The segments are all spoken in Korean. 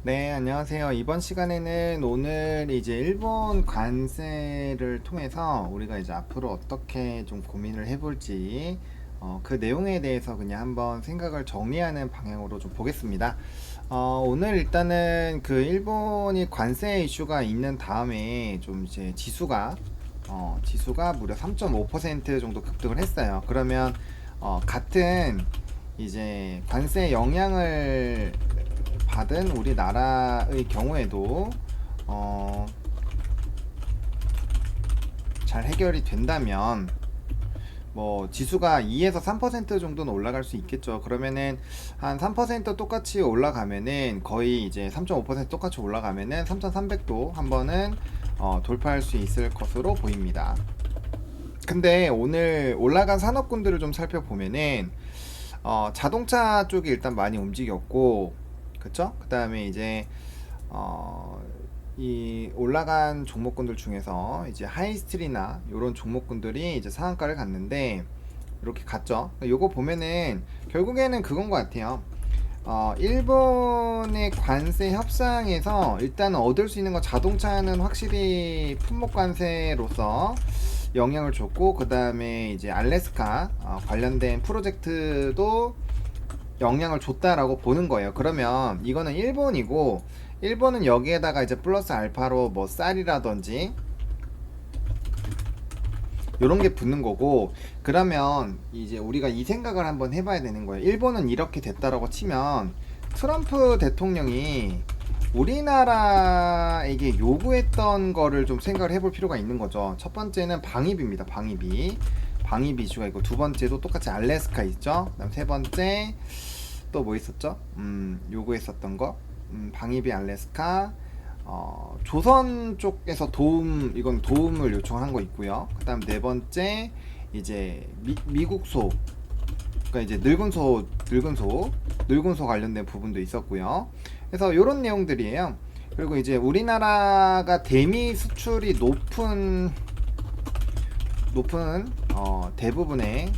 네, 안녕하세요. 이번 시간에는 오늘 이제 일본 관세를 통해서 우리가 이제 앞으로 어떻게 좀 고민을 해볼지, 그 내용에 대해서 그냥 한번 생각을 정리하는 방향으로 좀 보겠습니다. 오늘 일단은 그 일본이 관세 이슈가 있는 다음에 좀 이제 지수가 무려 3.5% 정도 급등을 했어요. 그러면, 같은 이제 관세 영향을 받은 우리나라의 경우에도 어, 잘 해결이 된다면 뭐 지수가 2에서 3% 정도는 올라갈 수 있겠죠. 그러면은 한 3% 똑같이 올라가면은 거의 이제 3.5% 똑같이 올라가면은 3,300도 한 번은 돌파할 수 있을 것으로 보입니다. 근데 오늘 올라간 산업군들을 좀 살펴보면은 자동차 쪽이 일단 많이 움직였고, 그쵸? 그 다음에 이제 어, 이 올라간 종목군들 중에서 이제 하이스틸이나 이런 종목군들이 이제 상한가를 갔는데 이렇게 갔죠. 요거 보면은 결국에는 그건 것 같아요. 일본의 관세 협상에서 일단 얻을 수 있는 건 자동차는 확실히 품목 관세로서 영향을 줬고, 그 다음에 이제 알래스카 관련된 프로젝트도 영향을 줬다라고 보는 거예요. 그러면 이거는 일본이고, 일본은 여기에다가 이제 플러스 알파로 뭐 쌀이라든지 요런 게 붙는 거고, 그러면 이제 우리가 이 생각을 한번 해봐야 되는 거예요. 일본은 이렇게 됐다라고 치면 트럼프 대통령이 우리나라에게 요구했던 거를 좀 생각을 해볼 필요가 있는 거죠. 첫 번째는 방위비입니다. 방위비 이슈가 있고, 두 번째도 똑같이 알래스카 있죠. 그다음 세 번째 또 뭐 있었죠? 요구했었던 거, 방위비 알래스카, 조선 쪽에서 이건 도움을 요청한 거 있고요. 그다음 네 번째 이제 미국소, 그러니까 이제 늙은소 관련된 부분도 있었고요. 그래서 이런 내용들이에요. 그리고 이제 우리나라가 대미 수출이 높은 대부분의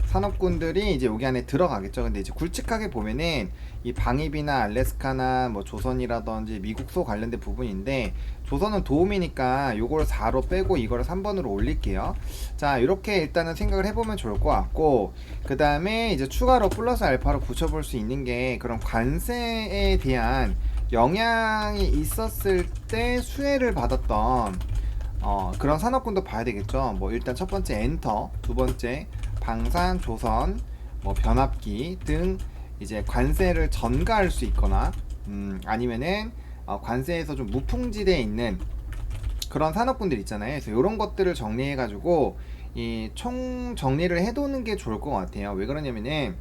산업군들이 이제 여기 안에 들어가겠죠. 근데 이제 굵직하게 보면은 이 방위비나 알래스카나 뭐 조선이라든지 미국소 관련된 부분인데, 조선은 도움이니까 요걸 4로 빼고 이거를 3번으로 올릴게요. 자, 이렇게 일단은 생각을 해보면 좋을 것 같고, 그 다음에 이제 추가로 플러스 알파로 붙여볼 수 있는 게 그런 관세에 대한 영향이 있었을 때 수혜를 받았던 그런 산업군도 봐야 되겠죠. 뭐 일단 첫 번째 엔터, 두 번째 방산, 조선, 뭐 변압기 등 이제 관세를 전가할 수 있거나, 아니면은 관세에서 좀 무풍지대에 있는 그런 산업군들 있잖아요. 그래서 이런 것들을 정리해가지고 이 총 정리를 해두는 게 좋을 것 같아요. 왜 그러냐면은,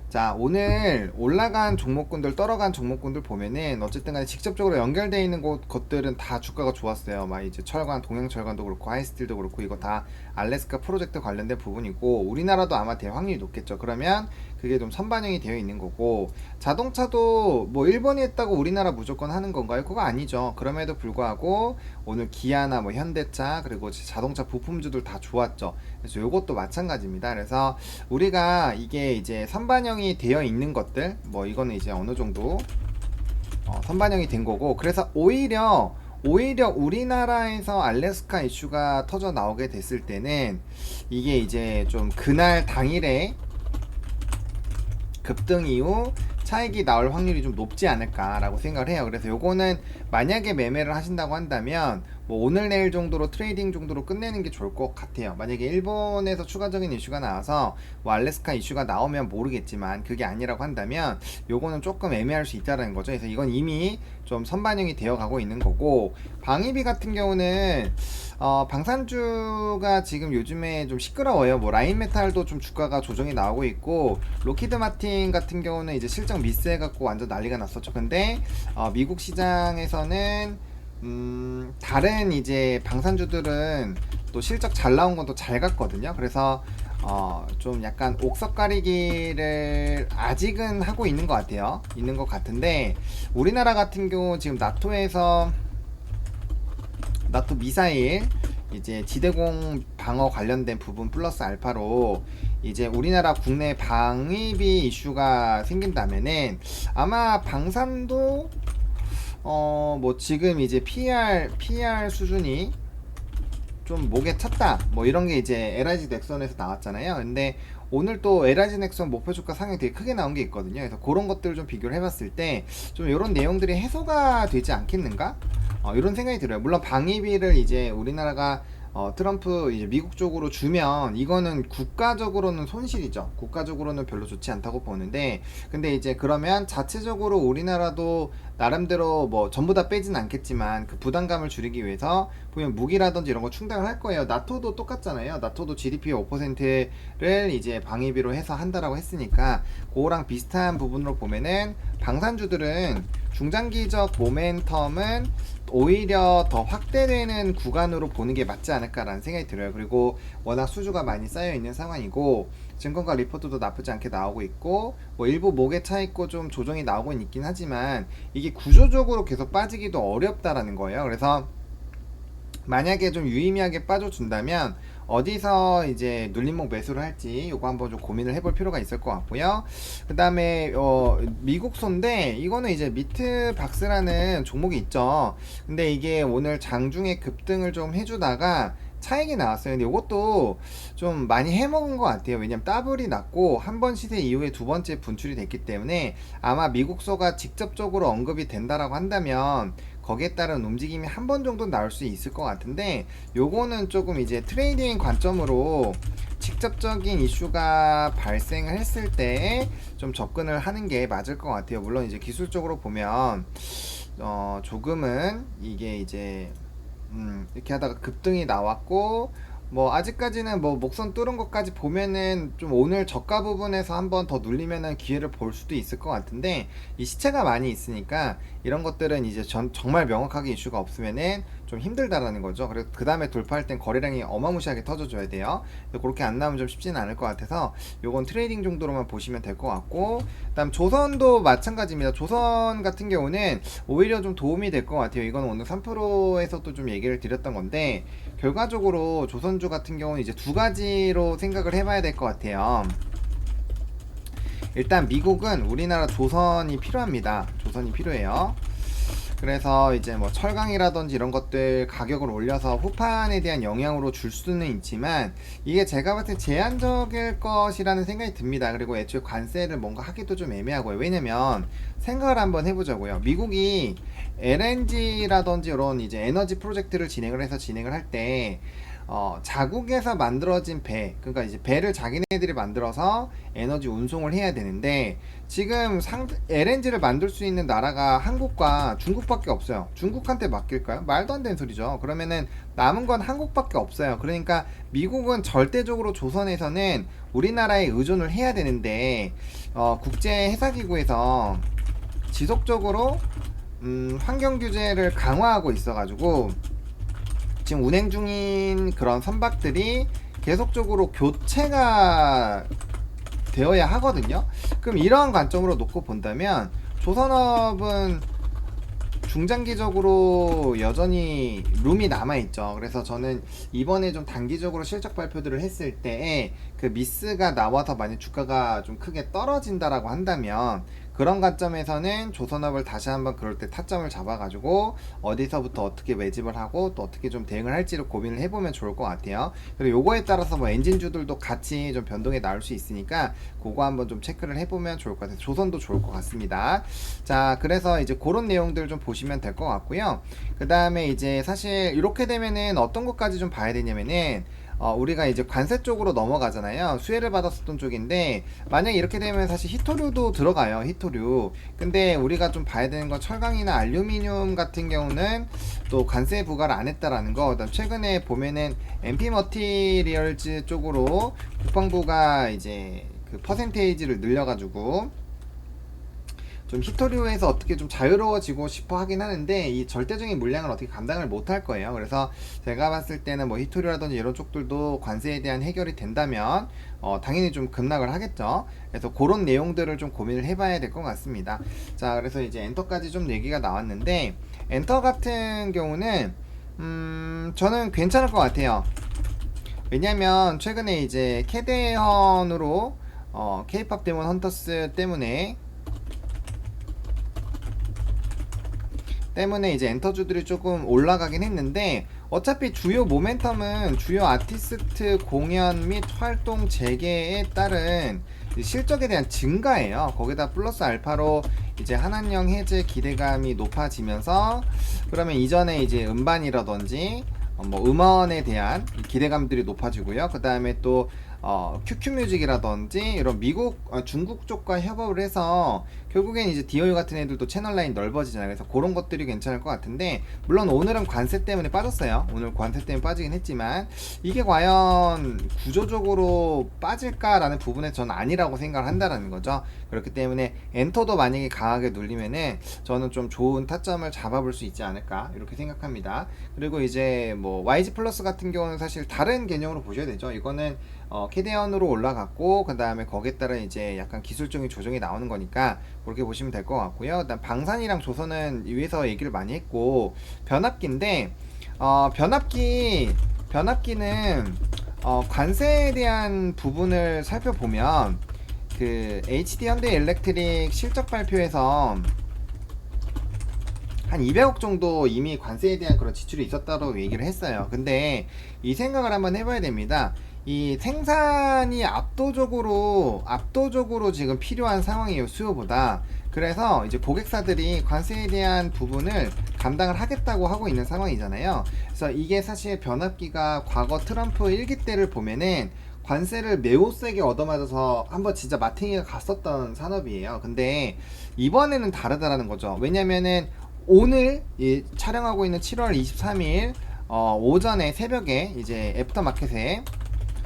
자, 오늘 올라간 종목군들, 떨어간 종목군들 보면은 어쨌든 간에 직접적으로 연결되어 있는 것들은 다 주가가 좋았어요. 막 이제 철강, 동양철강도 그렇고 하이스틸도 그렇고 이거 다 알래스카 프로젝트 관련된 부분이고, 우리나라도 아마 될 확률이 높겠죠. 그러면 그게 좀 선반영이 되어 있는 거고, 자동차도 뭐 일본이 했다고 우리나라 무조건 하는 건가요? 그거 아니죠. 그럼에도 불구하고 오늘 기아나 뭐 현대차 그리고 자동차 부품주들 다 좋았죠. 그래서 이것도 마찬가지입니다. 그래서 우리가 이게 이제 선반영이 되어 있는 것들, 뭐 이거는 이제 어느 정도 선반영이 된 거고, 그래서 오히려 우리나라에서 알래스카 이슈가 터져 나오게 됐을 때는 이게 이제 좀 그날 당일에 급등 이후 차익이 나올 확률이 좀 높지 않을까라고 생각을 해요. 그래서 요거는 만약에 매매를 하신다고 한다면 뭐 오늘 내일 정도로 트레이딩 정도로 끝내는 게 좋을 것 같아요. 만약에 일본에서 추가적인 이슈가 나와서 뭐 알래스카 이슈가 나오면 모르겠지만 그게 아니라고 한다면 요거는 조금 애매할 수 있다는 거죠. 그래서 이건 이미 좀 선반영이 되어 가고 있는 거고, 방위비 같은 경우는 방산주가 지금 요즘에 좀 시끄러워요. 뭐 라인메탈도 좀 주가가 조정이 나오고 있고, 로키드 마틴 같은 경우는 이제 실적 미스해갖고 완전 난리가 났었죠. 근데 미국 시장에서는 다른 이제 방산주들은 또 실적 잘 나온 건 또 잘 갔거든요. 그래서 좀 약간 옥석 가리기를 아직은 하고 있는 것 같아요. 있는 것 같은데, 우리나라 같은 경우 지금 나토 미사일 이제 지대공 방어 관련된 부분 플러스 알파로 이제 우리나라 국내 방위비 이슈가 생긴다면은 아마 방산도 뭐 지금 이제 PR 수준이 좀 목에 찼다 뭐 이런 게 이제 LIG 넥슨에서 나왔잖아요. 근데 오늘 또 LIG 넥슨 목표 주가 상향 되게 크게 나온 게 있거든요. 그래서 그런 것들을 좀 비교를 해봤을 때 좀 이런 내용들이 해소가 되지 않겠는가? 이런 생각이 들어요. 물론 방위비를 이제 우리나라가 트럼프 이제 미국 쪽으로 주면 이거는 국가적으로는 손실이죠. 국가적으로는 별로 좋지 않다고 보는데, 근데 이제 그러면 자체적으로 우리나라도 나름대로 뭐 전부 다 빼진 않겠지만 그 부담감을 줄이기 위해서 보면 무기라든지 이런 거 충당을 할 거예요. 나토도 똑같잖아요. 나토도 GDP의 5%를 이제 방위비로 해서 한다라고 했으니까 그거랑 비슷한 부분으로 보면은 방산주들은 중장기적 모멘텀은 오히려 더 확대되는 구간으로 보는 게 맞지 않을까라는 생각이 들어요. 그리고 워낙 수주가 많이 쌓여 있는 상황이고 증권가 리포트도 나쁘지 않게 나오고 있고 뭐 일부 목에 차 있고 좀 조정이 나오고 있긴 하지만 이게 구조적으로 계속 빠지기도 어렵다라는 거예요. 그래서 만약에 좀 유의미하게 빠져준다면 어디서 이제 눌림목 매수를 할지 요거 한번 좀 고민을 해볼 필요가 있을 것 같고요. 그 다음에 미국소인데 이거는 이제 미트박스라는 종목이 있죠. 근데 이게 오늘 장중에 급등을 좀 해주다가 차익이 나왔어요. 근데 이것도 좀 많이 해먹은 것 같아요. 왜냐면 더블이 났고 한 번 시세 이후에 두 번째 분출이 됐기 때문에 아마 미국소가 직접적으로 언급이 된다라고 한다면 거기에 따른 움직임이 한 번 정도 나올 수 있을 것 같은데 요거는 조금 이제 트레이딩 관점으로 직접적인 이슈가 발생을 했을 때 좀 접근을 하는 게 맞을 것 같아요. 물론 이제 기술적으로 보면 조금은 이게 이제 이렇게 하다가 급등이 나왔고 뭐 아직까지는 뭐 목선 뚫은 것까지 보면은 좀 오늘 저가 부분에서 한번 더 눌리면은 기회를 볼 수도 있을 것 같은데 이 시체가 많이 있으니까 이런 것들은 이제 정말 명확하게 이슈가 없으면은 좀 힘들다라는 거죠. 그래서 그 다음에 돌파할 땐 거래량이 어마무시하게 터져줘야 돼요. 그렇게 안 나오면 좀 쉽지는 않을 것 같아서 요건 트레이딩 정도로만 보시면 될 것 같고, 그다음 조선도 마찬가지입니다. 조선 같은 경우는 오히려 좀 도움이 될 것 같아요. 이건 오늘 3%에서도 좀 얘기를 드렸던 건데 결과적으로 조선주 같은 경우는 이제 두 가지로 생각을 해봐야 될 것 같아요. 일단 미국은 우리나라 조선이 필요합니다. 조선이 필요해요. 그래서 이제 뭐 철강이라든지 이런 것들 가격을 올려서 후판에 대한 영향으로 줄 수는 있지만 이게 제가 봤을 때 제한적일 것이라는 생각이 듭니다. 그리고 애초에 관세를 뭔가 하기도 좀 애매하고요. 왜냐면 생각을 한번 해보자고요. 미국이 LNG라든지 이런 이제 에너지 프로젝트를 진행을 할 때 자국에서 만들어진 배, 그러니까 이제 배를 자기네들이 만들어서 에너지 운송을 해야 되는데 지금 LNG를 만들 수 있는 나라가 한국과 중국밖에 없어요. 중국한테 맡길까요? 말도 안 되는 소리죠. 그러면은 남은 건 한국밖에 없어요. 그러니까 미국은 절대적으로 조선에서는 우리나라에 의존을 해야 되는데 국제해사기구에서 지속적으로 환경 규제를 강화하고 있어가지고 지금 운행 중인 그런 선박들이 계속적으로 교체가 되어야 하거든요. 그럼 이러한 관점으로 놓고 본다면 조선업은 중장기적으로 여전히 룸이 남아있죠. 그래서 저는 이번에 좀 단기적으로 실적 발표들을 했을 때 그 미스가 나와서 만약 주가가 좀 크게 떨어진다라고 한다면 그런 관점에서는 조선업을 다시 한번 그럴 때 타점을 잡아가지고 어디서부터 어떻게 매집을 하고 또 어떻게 좀 대응을 할지를 고민을 해보면 좋을 것 같아요. 그리고 요거에 따라서 뭐 엔진주들도 같이 좀 변동이 나올 수 있으니까 그거 한번 좀 체크를 해보면 좋을 것 같아요. 조선도 좋을 것 같습니다. 자, 그래서 이제 그런 내용들 좀 보시면 될 것 같고요. 그 다음에 이제 사실 이렇게 되면은 어떤 것까지 좀 봐야 되냐면은 우리가 이제 관세 쪽으로 넘어가잖아요. 수혜를 받았었던 쪽인데 만약에 이렇게 되면 사실 히토류도 들어가요. 히토류. 근데 우리가 좀 봐야 되는 건 철강이나 알루미늄 같은 경우는 또 관세 부과를 안 했다라는 거. 그다음 최근에 보면은 MP 머티리얼즈 쪽으로 국방부가 이제 그 퍼센테이지를 늘려가지고 좀 히토류에서 어떻게 좀 자유로워지고 싶어 하긴 하는데 이 절대적인 물량을 어떻게 감당을 못할 거예요. 그래서 제가 봤을 때는 뭐 히토류라든지 이런 쪽들도 관세에 대한 해결이 된다면 당연히 좀 급락을 하겠죠. 그래서 그런 내용들을 좀 고민을 해봐야 될 것 같습니다. 자, 그래서 이제 엔터까지 좀 얘기가 나왔는데 엔터 같은 경우는 저는 괜찮을 것 같아요. 왜냐면 최근에 이제 캐대헌으로 케이팝 데몬 헌터스 때문에 이제 엔터주들이 조금 올라가긴 했는데, 어차피 주요 모멘텀은 주요 아티스트 공연 및 활동 재개에 따른 실적에 대한 증가예요. 거기다 플러스 알파로 이제 한한령 해제 기대감이 높아지면서, 그러면 이전에 이제 음반이라든지 뭐 음원에 대한 기대감들이 높아지고요. 그 다음에 또 큐큐뮤직이라든지 이런 미국, 중국 쪽과 협업을 해서 결국엔 이제 디오유 같은 애들도 채널 라인 넓어지잖아요. 그래서 그런 것들이 괜찮을 것 같은데, 물론 오늘은 관세 때문에 빠졌어요. 오늘 관세 때문에 빠지긴 했지만, 이게 과연 구조적으로 빠질까라는 부분에 저는 아니라고 생각을 한다라는 거죠. 그렇기 때문에 엔터도 만약에 강하게 눌리면은 저는 좀 좋은 타점을 잡아볼 수 있지 않을까 이렇게 생각합니다. 그리고 이제 뭐 YG 플러스 같은 경우는 사실 다른 개념으로 보셔야 되죠. 이거는 캐대언으로 올라갔고, 그 다음에 거기에 따른 이제 약간 기술적인 조정이 나오는 거니까 그렇게 보시면 될 것 같고요. 일단 방산이랑 조선은 위에서 얘기를 많이 했고, 변압기인데 변압기는 관세에 대한 부분을 살펴보면, 그 HD 현대 일렉트릭 실적 발표에서 한 200억 정도 이미 관세에 대한 그런 지출이 있었다고 얘기를 했어요. 근데 이 생각을 한번 해봐야 됩니다. 이 생산이 압도적으로 지금 필요한 상황이에요, 수요보다. 그래서 이제 고객사들이 관세에 대한 부분을 감당을 하겠다고 하고 있는 상황이잖아요. 그래서 이게 사실 변압기가 과거 트럼프 1기 때를 보면은 관세를 매우 세게 얻어맞아서 한번 진짜 마탱이가 갔었던 산업이에요. 근데 이번에는 다르다라는 거죠. 왜냐면은 오늘 촬영하고 있는 7월 23일 오전에 새벽에 이제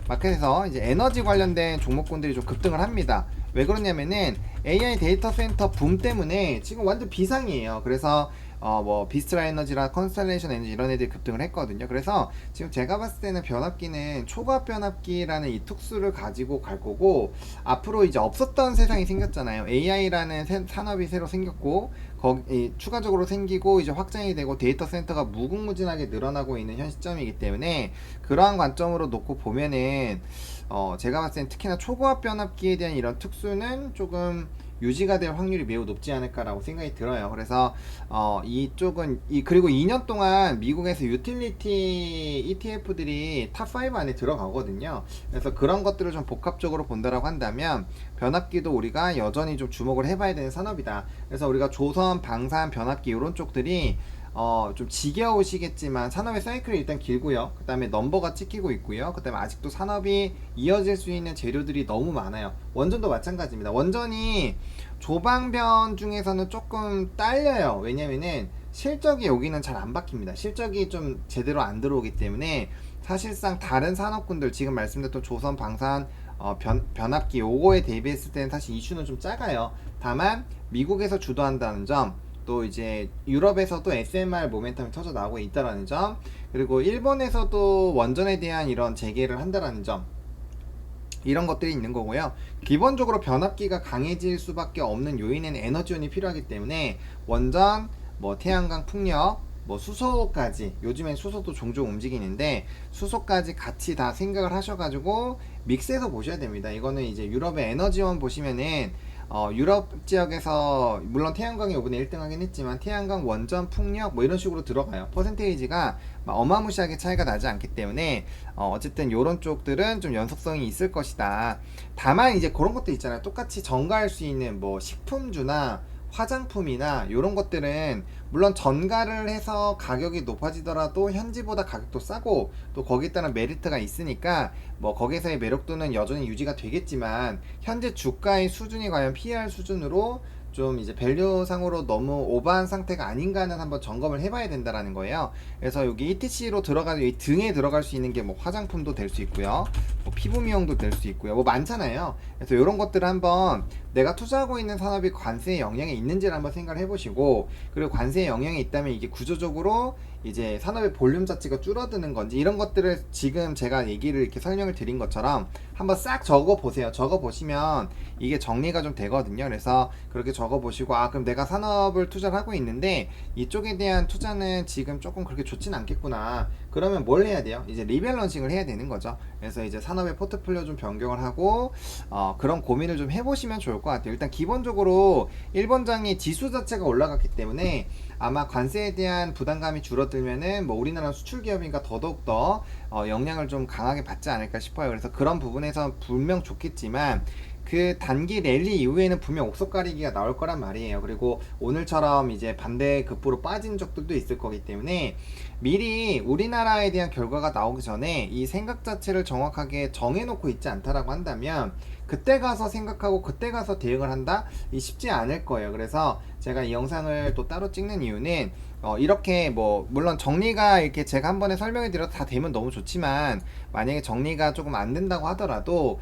마켓에서 이제 에너지 관련된 종목군들이 좀 급등을 합니다. 왜 그러냐면은 AI 데이터 센터 붐 때문에 지금 완전 비상이에요. 그래서 뭐 비스트라 에너지라 컨스텔레이션 에너지 이런 애들이 급등을 했거든요. 그래서 지금 제가 봤을 때는 변압기는 초과압 변압기라는 이 특수를 가지고 갈 거고, 앞으로 이제 없었던 세상이 생겼잖아요. AI라는 산업이 새로 생겼고, 거기 추가적으로 생기고 이제 확장이 되고 데이터 센터가 무궁무진하게 늘어나고 있는 현 시점이기 때문에, 그러한 관점으로 놓고 보면은 제가 봤을 땐 특히나 초고압 변압기에 대한 이런 특수는 조금 유지가 될 확률이 매우 높지 않을까라고 생각이 들어요. 그래서 이쪽은 그리고 2년 동안 미국에서 유틸리티 ETF들이 탑5 안에 들어가거든요. 그래서 그런 것들을 좀 복합적으로 본다라고 한다면 변압기도 우리가 여전히 좀 주목을 해봐야 되는 산업이다. 그래서 우리가 조선, 방산, 변압기 이런 쪽들이 좀 지겨우시겠지만 산업의 사이클이 일단 길고요. 그 다음에 넘버가 찍히고 있고요. 그 다음에 아직도 산업이 이어질 수 있는 재료들이 너무 많아요. 원전도 마찬가지입니다. 원전이 조방변 중에서는 조금 딸려요. 왜냐면은 실적이 여기는 잘 안 바뀝니다. 실적이 좀 제대로 안 들어오기 때문에 사실상 다른 산업군들, 지금 말씀드렸던 조선, 방산, 변압기 요거에 대비했을 때는 사실 이슈는 좀 작아요. 다만 미국에서 주도한다는 점, 또 이제 유럽에서도 SMR 모멘텀이 터져 나오고 있다라는 점, 그리고 일본에서도 원전에 대한 이런 재개를 한다라는 점, 이런 것들이 있는 거고요. 기본적으로 변압기가 강해질 수밖에 없는 요인에는 에너지원이 필요하기 때문에 원전, 뭐 태양광, 풍력, 뭐 수소까지, 요즘엔 수소도 종종 움직이는데 수소까지 같이 다 생각을 하셔가지고 믹스해서 보셔야 됩니다. 이거는 이제 유럽의 에너지원 보시면은 유럽 지역에서 물론 태양광이 이번에 1등 하긴 했지만 태양광, 원전, 풍력 뭐 이런 식으로 들어가요. 퍼센테이지가 막 어마무시하게 차이가 나지 않기 때문에 어쨌든 요런 쪽들은 좀 연속성이 있을 것이다. 다만 이제 그런 것도 있잖아요. 똑같이 전가할 수 있는 뭐 식품주나 화장품이나 이런 것들은 물론 전가를 해서 가격이 높아지더라도 현지보다 가격도 싸고 또 거기에 따른 메리트가 있으니까 뭐 거기서의 매력도는 여전히 유지가 되겠지만, 현재 주가의 수준이 과연 PER 수준으로 좀 이제 밸류상으로 너무 오버한 상태가 아닌가는 한번 점검을 해봐야 된다라는 거예요. 그래서 여기 ETC로 들어가는 이 등에 들어갈 수 있는 게 뭐 화장품도 될 수 있고요, 뭐 피부 미용도 될 수 있고요, 뭐 많잖아요. 그래서 이런 것들을 한번 내가 투자하고 있는 산업이 관세의 영향이 있는지를 한번 생각을 해보시고, 그리고 관세의 영향이 있다면 이게 구조적으로 이제 산업의 볼륨 자체가 줄어드는 건지, 이런 것들을 지금 제가 얘기를 이렇게 설명을 드린 것처럼 한번 싹 적어 보세요. 적어 보시면 이게 정리가 좀 되거든요. 그래서 그렇게 적어 적어보시고, 아, 그럼 내가 산업을 투자를 하고 있는데 이쪽에 대한 투자는 지금 조금 그렇게 좋진 않겠구나. 그러면 뭘 해야 돼요? 이제 리밸런싱을 해야 되는 거죠. 그래서 이제 산업의 포트폴리오 좀 변경을 하고 그런 고민을 좀 해보시면 좋을 것 같아요. 일단 기본적으로 1번장의 지수 자체가 올라갔기 때문에 아마 관세에 대한 부담감이 줄어들면은 뭐 우리나라 수출 기업이니까 더더욱더 영향을 좀 강하게 받지 않을까 싶어요. 그래서 그런 부분에서 분명 좋겠지만 그 단기 랠리 이후에는 분명 옥석 가리기가 나올 거란 말이에요. 그리고 오늘처럼 이제 반대급부로 빠진 적들도 있을 거기 때문에 미리 우리나라에 대한 결과가 나오기 전에 이 생각 자체를 정확하게 정해놓고 있지 않다라고 한다면 그때 가서 생각하고 그때 가서 대응을 한다? 이 쉽지 않을 거예요. 그래서 제가 이 영상을 또 따로 찍는 이유는 이렇게 뭐 물론 정리가 이렇게 제가 한 번에 설명해 드려도 다 되면 너무 좋지만 만약에 정리가 조금 안 된다고 하더라도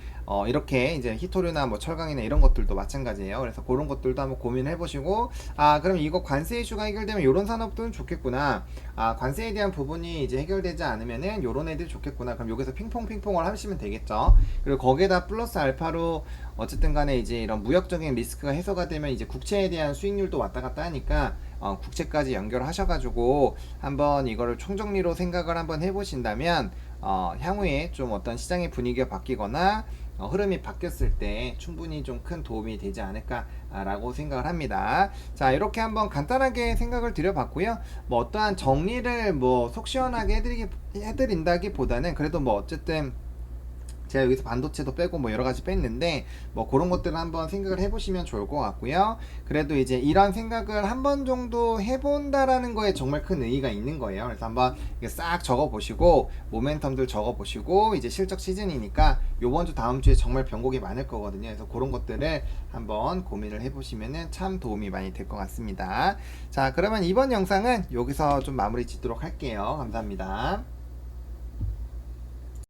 이렇게 이제 히토류나 뭐 철강이나 이런 것들도 마찬가지예요. 그래서 그런 것들도 한번 고민을 해보시고, 아, 그럼 이거 관세 이슈가 해결되면 이런 산업들은 좋겠구나. 아, 관세에 대한 부분이 이제 해결되지 않으면은 요런 애들이 좋겠구나. 그럼 여기서 핑퐁핑퐁을 하시면 되겠죠. 그리고 거기에다 플러스 알파로 어쨌든 간에 이제 이런 무역적인 리스크가 해소가 되면 이제 국채에 대한 수익률도 왔다 갔다 하니까 국채까지 연결하셔가지고 한번 이거를 총정리로 생각을 한번 해보신다면 향후에 좀 어떤 시장의 분위기가 바뀌거나 흐름이 바뀌었을 때 충분히 좀 큰 도움이 되지 않을까라고 생각을 합니다. 자, 이렇게 한번 간단하게 생각을 드려봤고요. 뭐 어떠한 정리를 뭐 속 시원하게 해드린다기보다는 그래도 뭐 어쨌든 제가 여기서 반도체도 빼고 뭐 여러가지 뺐는데 뭐 그런 것들을 한번 생각을 해보시면 좋을 것 같고요. 그래도 이제 이런 생각을 한 번 정도 해본다라는 거에 정말 큰 의의가 있는 거예요. 그래서 한번 이게 싹 적어보시고 모멘텀들 적어보시고 이제 실적 시즌이니까 요번 주 다음 주에 정말 변곡이 많을 거거든요. 그래서 그런 것들을 한번 고민을 해보시면은 참 도움이 많이 될 것 같습니다. 자, 그러면 이번 영상은 여기서 좀 마무리 짓도록 할게요. 감사합니다.